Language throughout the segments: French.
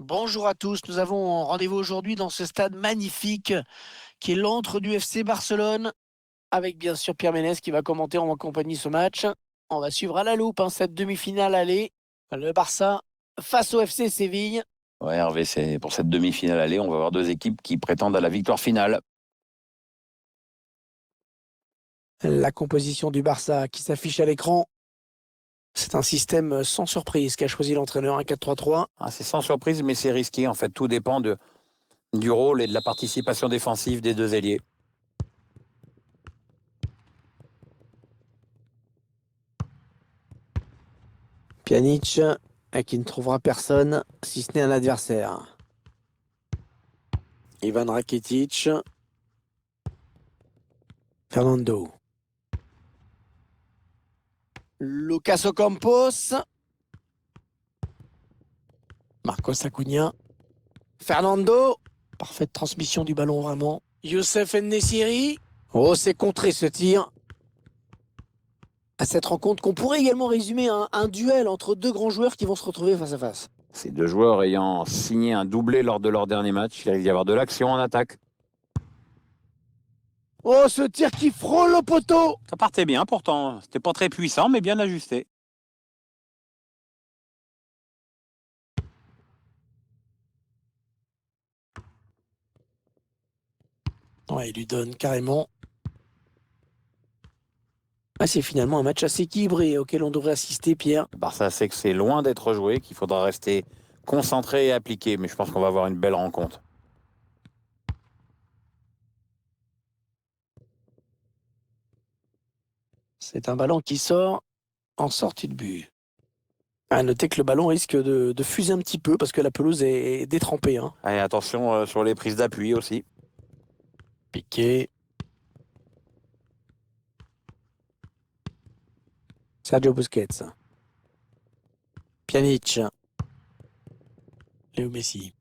Bonjour à tous, nous avons rendez-vous aujourd'hui dans ce stade magnifique qui est l'antre du FC Barcelone, avec bien sûr Pierre Ménès qui va commenter en compagnie ce match. On va suivre à la loupe cette demi-finale aller, le Barça face au FC Séville. Ouais, Hervé, c'est pour cette demi-finale aller, on va avoir deux équipes qui prétendent à la victoire finale. La composition du Barça qui s'affiche à l'écran. C'est un système sans surprise qu'a choisi l'entraîneur, un 4-3-3. C'est sans surprise, mais c'est risqué. En fait, tout dépend du rôle et de la participation défensive des deux ailiers. Pjanic qui ne trouvera personne si ce n'est un adversaire. Ivan Rakitic. Fernando. Lucas Ocampos. Marcos Acuna. Fernando. Parfaite transmission du ballon vraiment. Youssef En-Nesyri. Oh, c'est contré ce tir. À cette rencontre qu'on pourrait également résumer à un duel entre deux grands joueurs qui vont se retrouver face à face. Ces deux joueurs ayant signé un doublé lors de leur dernier match, il risque d'y avoir de l'action en attaque. Oh, ce tir qui frôle le poteau. Ça partait bien pourtant, c'était pas très puissant, mais bien ajusté. Ouais, il lui donne carrément. C'est finalement un match assez équilibré auquel on devrait assister, Pierre. Le Barça sait que c'est loin d'être joué, qu'il faudra rester concentré et appliqué, mais je pense qu'on va avoir une belle rencontre. C'est un ballon qui sort en sortie de but. À noter que le ballon risque de fuser un petit peu parce que la pelouse est détrempée. Allez, attention sur les prises d'appui aussi. Piqué. Sergio Busquets. Pjanic. Léo Messi.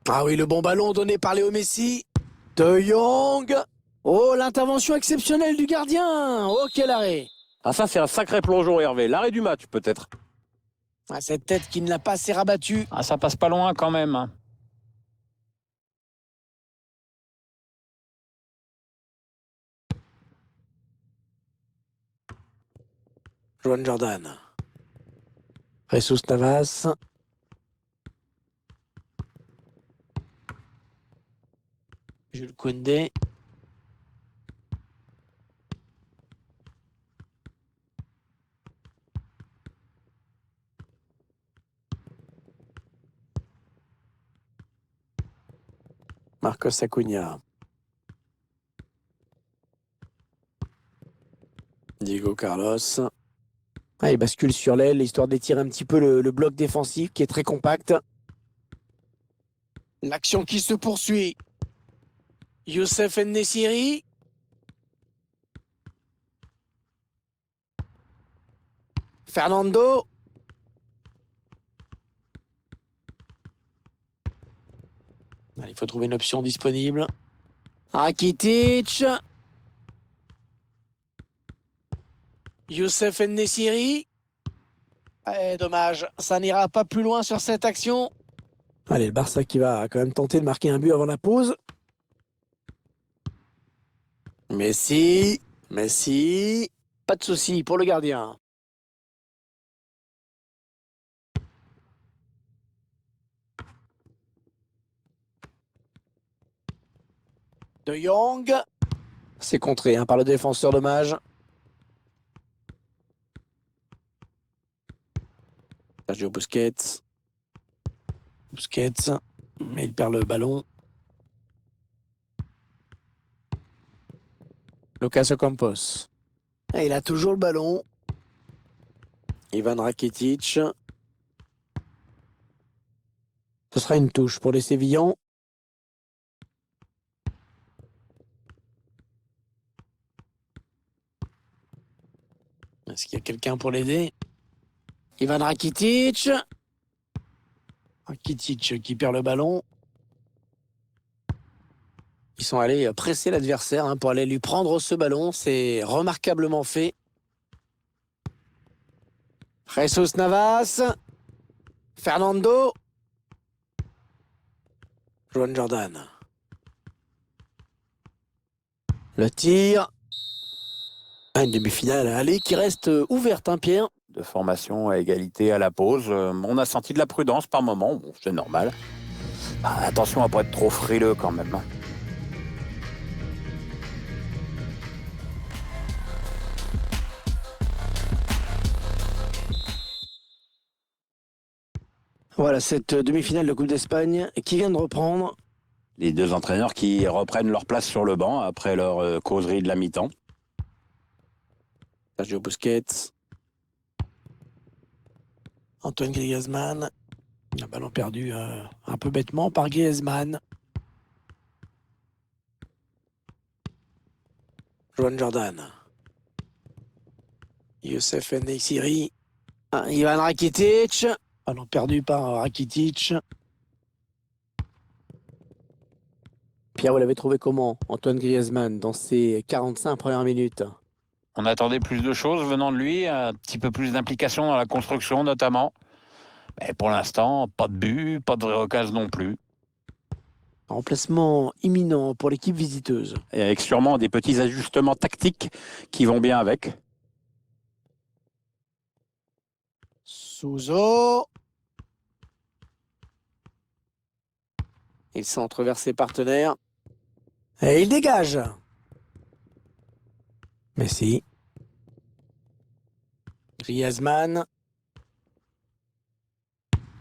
Ah oui, le bon ballon donné par Léo Messi. De Jong. Oh, l'intervention exceptionnelle du gardien. Oh, quel arrêt. Ça, c'est un sacré plongeon, Hervé. L'arrêt du match, peut-être. Cette tête qui ne l'a pas assez rabattu. Ça passe pas loin quand même. Joan Jordan. Jesus Navas. Jules Koundé. Marcos Acuna. Diego Carlos. Il bascule sur l'aile, histoire d'étirer un petit peu le bloc défensif qui est très compact. L'action qui se poursuit. Youssef En-Nesyri. Fernando. Il faut trouver une option disponible. Rakitic. Youssef En-Nesyri. Dommage, ça n'ira pas plus loin sur cette action. Allez, le Barça qui va quand même tenter de marquer un but avant la pause. Messi. Pas de souci pour le gardien. De Jong. C'est contré par le défenseur, dommage. Sergio Busquets. Mais il perd le ballon. Lucas Ocampos. Il a toujours le ballon. Ivan Rakitic. Ce sera une touche pour les Sévillans. Est-ce qu'il y a quelqu'un pour l'aider? Ivan Rakitic. Rakitic qui perd le ballon. Ils sont allés presser l'adversaire pour aller lui prendre ce ballon. C'est remarquablement fait. Jesus Navas. Fernando. Joan Jordan. Le tir. Une demi-finale à aller qui reste ouverte, hein, Pierre. De formation à égalité à la pause. On a senti de la prudence par moment, bon, c'est normal. Attention à ne pas être trop frileux quand même. Voilà cette demi-finale de Coupe d'Espagne qui vient de reprendre. Les deux entraîneurs qui reprennent leur place sur le banc après leur causerie de la mi-temps. Sergio Busquets. Antoine Griezmann. Un ballon perdu un peu bêtement par Griezmann. Joan Jordan. Youssef En-Nesyri. Ivan Rakitic. Ballon perdu par Rakitic. Pierre, vous l'avez trouvé comment, Antoine Griezmann, dans ses 45 premières minutes? On attendait plus de choses venant de lui, un petit peu plus d'implication dans la construction notamment. Mais pour l'instant, pas de but, pas de vraie occasion non plus. Remplacement imminent pour l'équipe visiteuse. Et avec sûrement des petits ajustements tactiques qui vont bien avec. Souzo. Il centre vers ses partenaires. Et il dégage. Messi. Griezmann.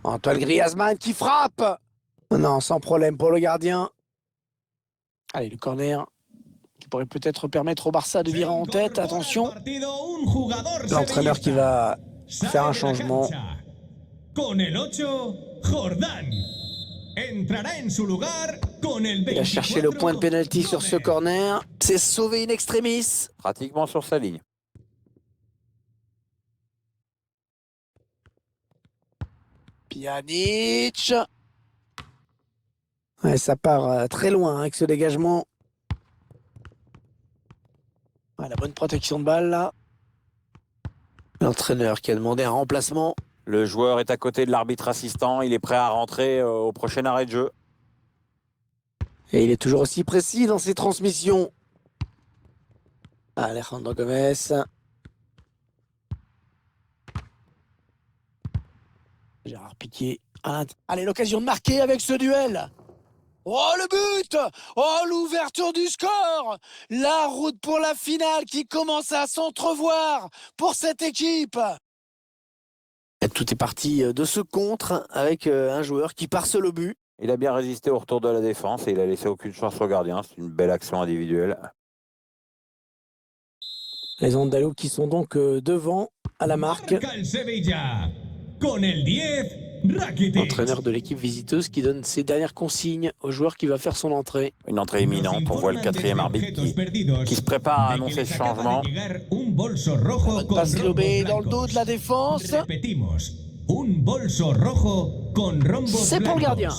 Antoine Griezmann qui frappe. Non, sans problème pour le gardien. Allez, le corner qui pourrait peut-être permettre au Barça de virer en tête. Attention. L'entraîneur qui va faire un changement. Il a cherché le point de pénalty sur ce corner. C'est sauvé in extremis. Pratiquement sur sa ligne. Pjanic. Ouais, ça part très loin avec ce dégagement. Ouais, la bonne protection de balle là. L'entraîneur qui a demandé un remplacement. Le joueur est à côté de l'arbitre assistant. Il est prêt à rentrer au prochain arrêt de jeu. Et il est toujours aussi précis dans ses transmissions. Alejandro Gomez. Gérard Piqué. Allez, l'occasion de marquer avec ce duel. Oh, le but! Oh, l'ouverture du score! La route pour la finale qui commence à s'entrevoir pour cette équipe. Et tout est parti de ce contre avec un joueur qui part seul au but. Il a bien résisté au retour de la défense et il a laissé aucune chance au gardien. C'est une belle action individuelle. Les Andalous qui sont donc devant à la marque. Entraîneur de l'équipe visiteuse qui donne ses dernières consignes au joueur qui va faire son entrée. Une entrée imminente. On voit le quatrième arbitre qui se prépare à annoncer ce changement. Bonne passe lobée dans le dos de la défense. C'est pour le gardien.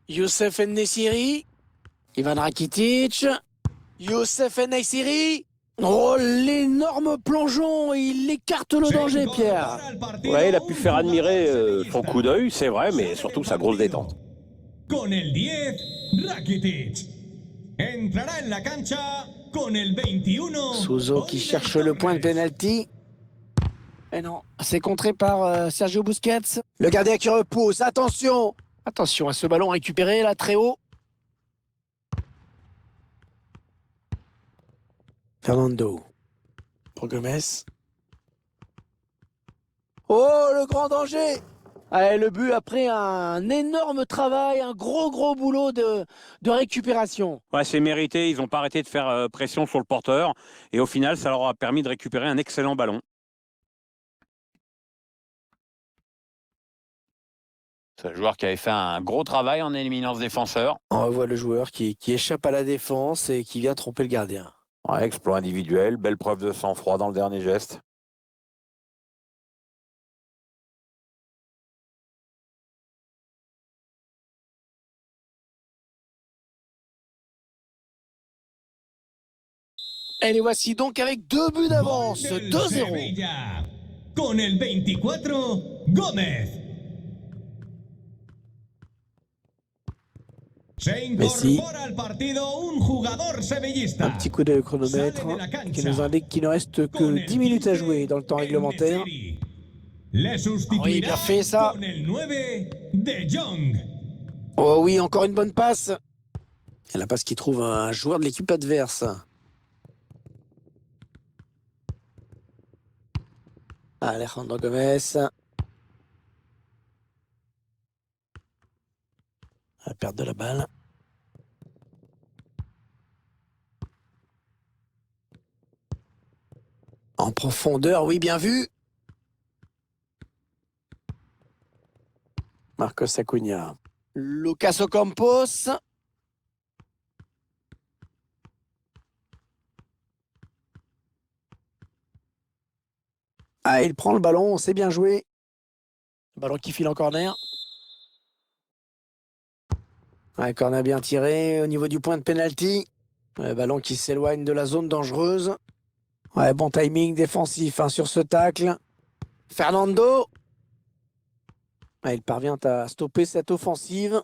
Youssef En-Nesyri. Ivan Rakitic. Youssef En-Nesyri. Oh, l'énorme plongeon. Il écarte le danger, Pierre. Ouais, il a pu faire admirer son coup d'œil, c'est vrai, mais surtout sa grosse détente. Con el 10, Rakitic. Entrará en la cancha con el 21. Souzo qui cherche le point de pénalty. Et non, c'est contré par Sergio Busquets. Le gardien qui repousse. Attention. Attention à ce ballon récupéré là très haut. Fernando. Pour Gomez. Oh, le grand danger! Allez, le but après un énorme travail, un gros boulot de récupération. Ouais, c'est mérité. Ils n'ont pas arrêté de faire pression sur le porteur. Et au final, ça leur a permis de récupérer un excellent ballon. C'est un joueur qui avait fait un gros travail en éliminant ce défenseur. On revoit le joueur qui échappe à la défense et qui vient tromper le gardien. Ouais, exploit individuel, belle preuve de sang-froid dans le dernier geste. Et les voici donc avec 2 buts d'avance, 2-0. con el 24, Gómez. Se Messi. incorpora al partido un jugador sevillista. Un petit coup de chronomètre qui nous indique qu'il ne reste que 10 minutes à jouer dans le temps réglementaire. Le sustituirá Oui, bien fait ça. con el 9, De Jong. Oh oui, encore une bonne passe. Et la passe qui trouve un joueur de l'équipe adverse. Alejandro Gómez. La perte de la balle. En profondeur, oui, bien vu. Marcos Acuna. Lucas Ocampos. Ah, il prend le ballon, c'est bien joué. Le ballon qui file en corner. Un corner bien tiré au niveau du point de pénalty. Le ballon qui s'éloigne de la zone dangereuse. Ouais, bon timing défensif hein, sur ce tacle. Fernando. Ouais, il parvient à stopper cette offensive.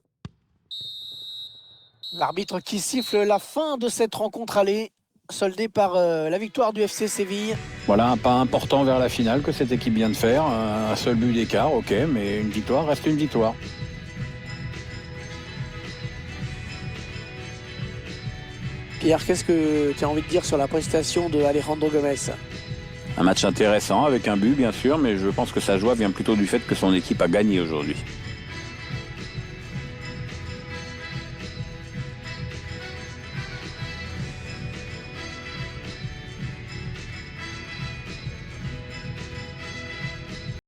L'arbitre qui siffle la fin de cette rencontre allée, soldée par la victoire du FC Séville. Voilà un pas important vers la finale que cette équipe vient de faire. Un seul but d'écart, ok, mais une victoire reste une victoire. Pierre, qu'est-ce que tu as envie de dire sur la prestation de Alejandro Gómez? Un match intéressant avec un but bien sûr, mais je pense que sa joie vient plutôt du fait que son équipe a gagné aujourd'hui.